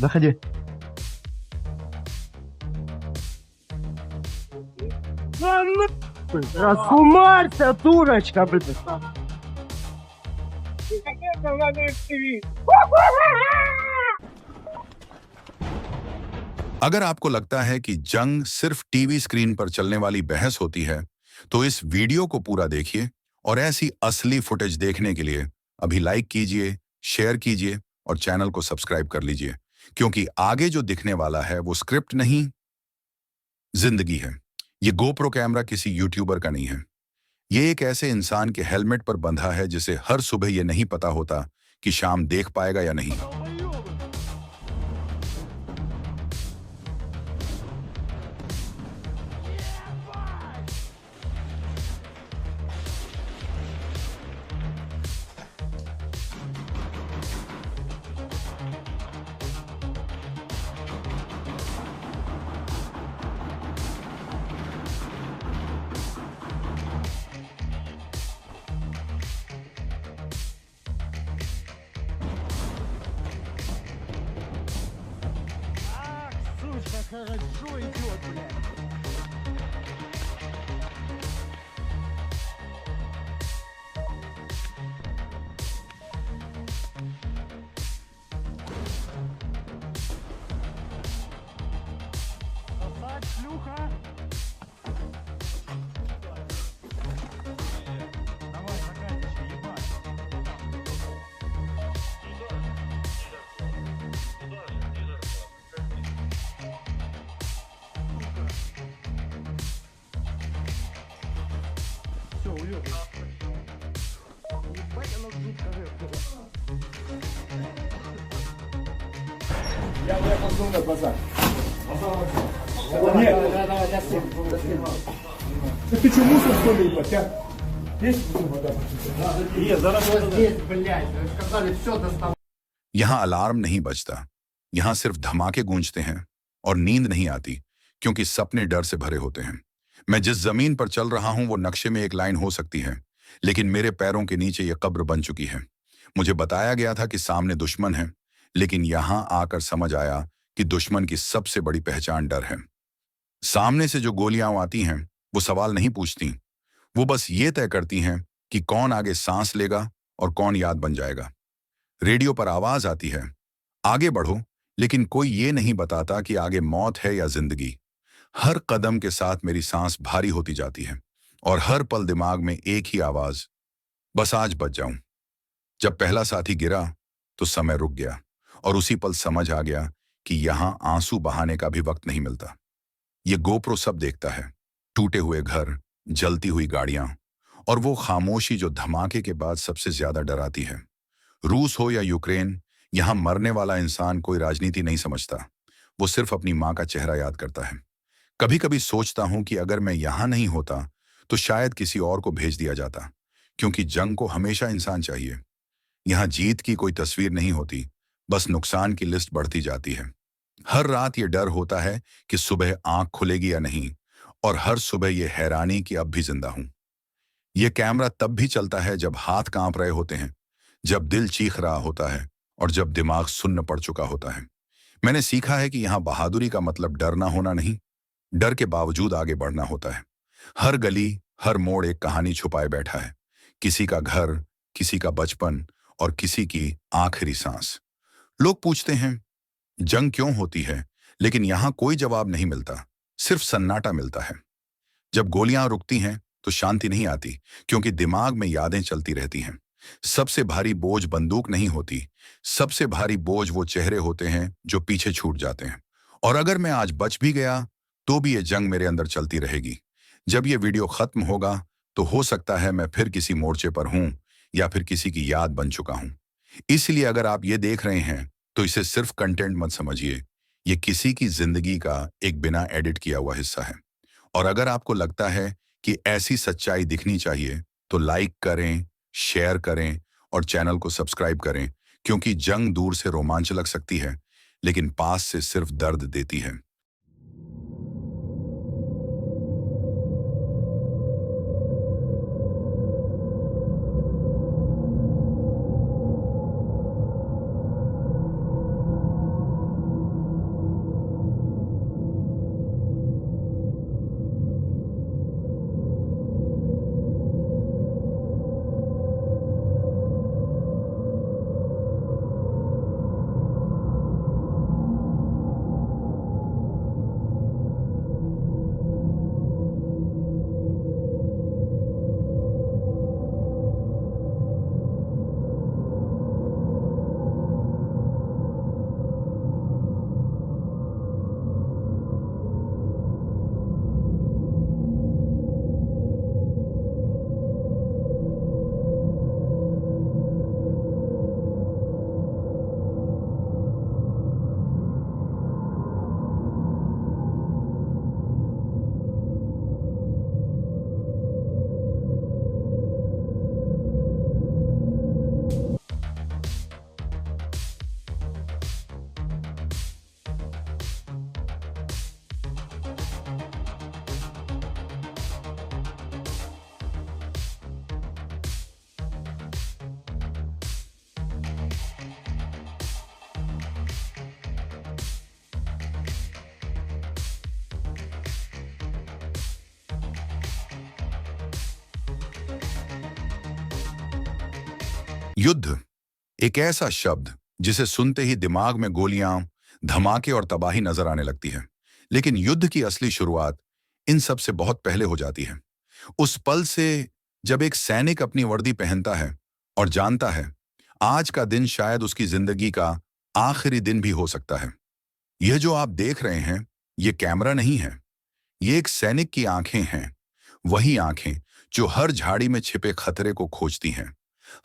Заходи. Да нахуй! Расумарься, дурочка, блядь! अगर आपको लगता है कि जंग सिर्फ टीवी स्क्रीन पर चलने वाली बहस होती है, तो इस वीडियो को पूरा देखिए और ऐसी असली फुटेज देखने के लिए अभी लाइक कीजिए, शेयर कीजिए और चैनल को सब्सक्राइब कर लीजिए, क्योंकि आगे जो दिखने वाला है वो स्क्रिप्ट नहीं, जिंदगी है। ये गोप्रो कैमरा किसी यूट्यूबर का नहीं है। ये एक ऐसे इंसान के हेलमेट पर बंधा है जिसे हर सुबह ये नहीं पता होता कि शाम देख पाएगा या नहीं। Сучка, хорошо идет, блядь! Красавец, шлюха! Давай, закатишь, ебать! Все, уебай. Ебать, оно жутко рыхло. Я выехал на базар. Нет, Давай, до всем. ты что, мусор что ли, ебать, а? Есть вода? Есть, зараз Вот здесь, блядь, вы сказали, все доставай. यहाँ अलार्म नहीं बजता, यहाँ सिर्फ धमाके गूंजते हैं और नींद नहीं आती, क्योंकि सपने डर से भरे होते हैं। मैं जिस जमीन पर चल रहा हूं वो नक्शे में एक लाइन हो सकती है, लेकिन मेरे पैरों के नीचे ये कब्र बन चुकी है। मुझे बताया गया था कि सामने दुश्मन है, लेकिन यहां आकर समझ आया कि दुश्मन की सबसे बड़ी पहचान डर है। सामने से जो गोलियां आती हैं वो सवाल नहीं पूछती, वो बस ये तय करती हैं कि कौन आगे सांस लेगा और कौन याद बन जाएगा। रेडियो पर आवाज आती है, आगे बढ़ो, लेकिन कोई ये नहीं बताता कि आगे मौत है या जिंदगी। हर कदम के साथ मेरी सांस भारी होती जाती है और हर पल दिमाग में एक ही आवाज, बस आज बच जाऊं। जब पहला साथी गिरा तो समय रुक गया और उसी पल समझ आ गया कि यहां आंसू बहाने का भी वक्त नहीं मिलता। ये गोप्रो सब देखता है, टूटे हुए घर, जलती हुई गाड़ियां और वो खामोशी जो धमाके के बाद सबसे ज्यादा डराती है। रूस हो या यूक्रेन, यहां मरने वाला इंसान कोई राजनीति नहीं समझता, वो सिर्फ अपनी मां का चेहरा याद करता है। कभी कभी सोचता हूं कि अगर मैं यहां नहीं होता तो शायद किसी और को भेज दिया जाता, क्योंकि जंग को हमेशा इंसान चाहिए। यहां जीत की कोई तस्वीर नहीं होती, बस नुकसान की लिस्ट बढ़ती जाती है। हर रात ये डर होता है कि सुबह आंख खुलेगी या नहीं, और हर सुबह ये हैरानी कि अब भी जिंदा हूं। ये कैमरा तब भी चलता है जब हाथ कांप रहे होते हैं, जब दिल चीख रहा होता है और जब दिमाग सुन्न पड़ चुका होता है। मैंने सीखा है कि यहां बहादुरी का मतलब डरना होना नहीं, डर के बावजूद आगे बढ़ना होता है। हर गली, हर मोड़ एक कहानी छुपाए बैठा है, किसी का घर, किसी का बचपन और किसी की आखिरी सांस। लोग पूछते हैं जंग क्यों होती है, लेकिन यहां कोई जवाब नहीं मिलता, सिर्फ सन्नाटा मिलता है। जब गोलियां रुकती हैं तो शांति नहीं आती, क्योंकि दिमाग में यादें चलती रहती हैं। सबसे भारी बोझ बंदूक नहीं होती, सबसे भारी बोझ वो चेहरे होते हैं जो पीछे छूट जाते हैं। और अगर मैं आज बच भी गया तो भी ये जंग मेरे अंदर चलती रहेगी। जब ये वीडियो खत्म होगा तो हो सकता है मैं फिर किसी मोर्चे पर हूं या फिर किसी की याद बन चुका हूं। इसलिए अगर आप ये देख रहे हैं तो इसे सिर्फ कंटेंट मत समझिए, ये किसी की जिंदगी का एक बिना एडिट किया हुआ हिस्सा है। और अगर आपको लगता है कि ऐसी सच्चाई दिखनी चाहिए तो लाइक करें, शेयर करें और चैनल को सब्सक्राइब करें, क्योंकि जंग दूर से रोमांच लग सकती है, लेकिन पास से सिर्फ दर्द देती है। युद्ध एक ऐसा शब्द जिसे सुनते ही दिमाग में गोलियां, धमाके और तबाही नजर आने लगती है। लेकिन युद्ध की असली शुरुआत इन सब से बहुत पहले हो जाती है। उस पल से जब एक सैनिक अपनी वर्दी पहनता है और जानता है आज का दिन शायद उसकी जिंदगी का आखिरी दिन भी हो सकता है। यह जो आप देख रहे हैं, ये कैमरा नहीं है, ये एक सैनिक की आंखें हैं। वही आंखें जो हर झाड़ी में छिपे खतरे को खोजती हैं,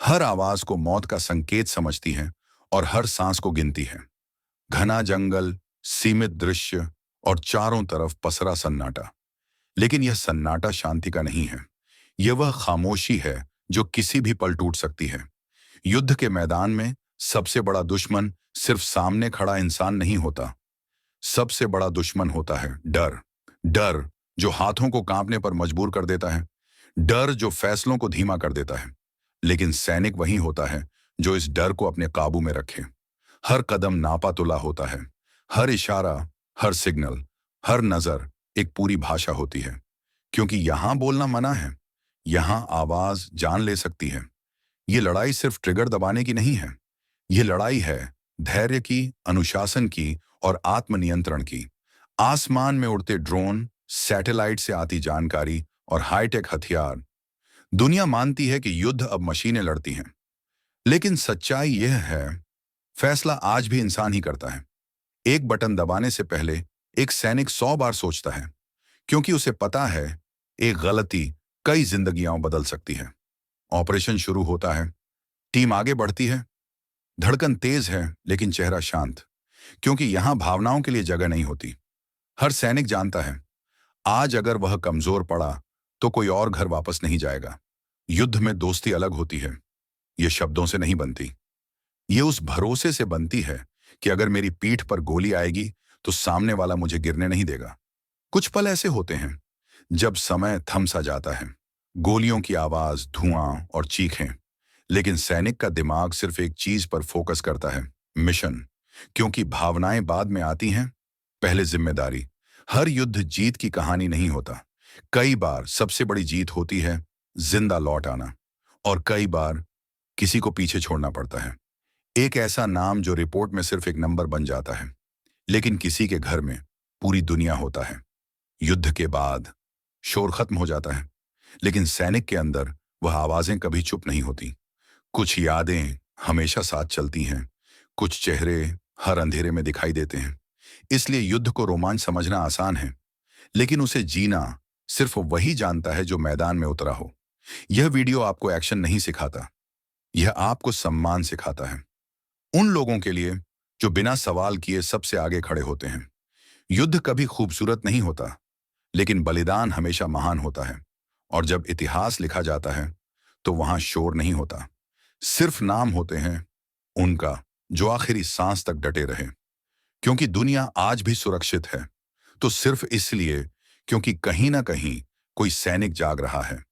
हर आवाज को मौत का संकेत समझती हैं और हर सांस को गिनती हैं। घना जंगल, सीमित दृश्य और चारों तरफ पसरा सन्नाटा। लेकिन यह सन्नाटा शांति का नहीं है, यह वह खामोशी है जो किसी भी पल टूट सकती है। युद्ध के मैदान में सबसे बड़ा दुश्मन सिर्फ सामने खड़ा इंसान नहीं होता, सबसे बड़ा दुश्मन होता है डर। डर जो हाथों को कांपने पर मजबूर कर देता है, डर जो फैसलों को धीमा कर देता है। लेकिन सैनिक वही होता है जो इस डर को अपने काबू में रखे। हर कदम नापा तुला होता है, हर इशारा, हर सिग्नल, हर नजर एक पूरी भाषा होती है। क्योंकि यहां बोलना मना है, यहां आवाज जान ले सकती है। ये लड़ाई सिर्फ ट्रिगर दबाने की नहीं है, ये लड़ाई है धैर्य की, अनुशासन की और आत्मनियंत्रण की। आसमान में उड़ते ड्रोन, सैटेलाइट से आती जानकारी और हाईटेक हथियार। दुनिया मानती है कि युद्ध अब मशीनें लड़ती हैं, लेकिन सच्चाई यह है फैसला आज भी इंसान ही करता है। एक बटन दबाने से पहले एक सैनिक 100 बार सोचता है, क्योंकि उसे पता है एक गलती कई जिंदगियां बदल सकती है। ऑपरेशन शुरू होता है, टीम आगे बढ़ती है, धड़कन तेज है लेकिन चेहरा शांत, क्योंकि यहां भावनाओं के लिए जगह नहीं होती। हर सैनिक जानता है आज अगर वह कमजोर पड़ा तो कोई और घर वापस नहीं जाएगा। युद्ध में दोस्ती अलग होती है, यह शब्दों से नहीं बनती, ये उस भरोसे से बनती है कि अगर मेरी पीठ पर गोली आएगी तो सामने वाला मुझे गिरने नहीं देगा। कुछ पल ऐसे होते हैं जब समय थम सा जाता है, गोलियों की आवाज, धुआं और चीखें, लेकिन सैनिक का दिमाग सिर्फ एक चीज पर फोकस करता है, मिशन। क्योंकि भावनाएं बाद में आती हैं, पहले जिम्मेदारी। हर युद्ध जीत की कहानी नहीं होता, कई बार सबसे बड़ी जीत होती है जिंदा लौट आना, और कई बार किसी को पीछे छोड़ना पड़ता है। एक ऐसा नाम जो रिपोर्ट में सिर्फ एक नंबर बन जाता है, लेकिन किसी के घर में पूरी दुनिया होता है। युद्ध के बाद शोर खत्म हो जाता है, लेकिन सैनिक के अंदर वह आवाजें कभी चुप नहीं होती। कुछ यादें हमेशा साथ चलती हैं, कुछ चेहरे हर अंधेरे में दिखाई देते हैं। इसलिए युद्ध को रोमांच समझना आसान है, लेकिन उसे जीना सिर्फ वही जानता है जो मैदान में उतरा हो। यह वीडियो आपको एक्शन नहीं सिखाता, यह आपको सम्मान सिखाता है। उन लोगों के लिए जो बिना सवाल किए सबसे आगे खड़े होते हैं। युद्ध कभी खूबसूरत नहीं होता, लेकिन बलिदान हमेशा महान होता है। और जब इतिहास लिखा जाता है तो वहां शोर नहीं होता, सिर्फ नाम होते हैं उनका जो आखिरी सांस तक डटे रहे। क्योंकि दुनिया आज भी सुरक्षित है तो सिर्फ इसलिए क्योंकि कहीं ना कहीं कोई सैनिक जाग रहा है।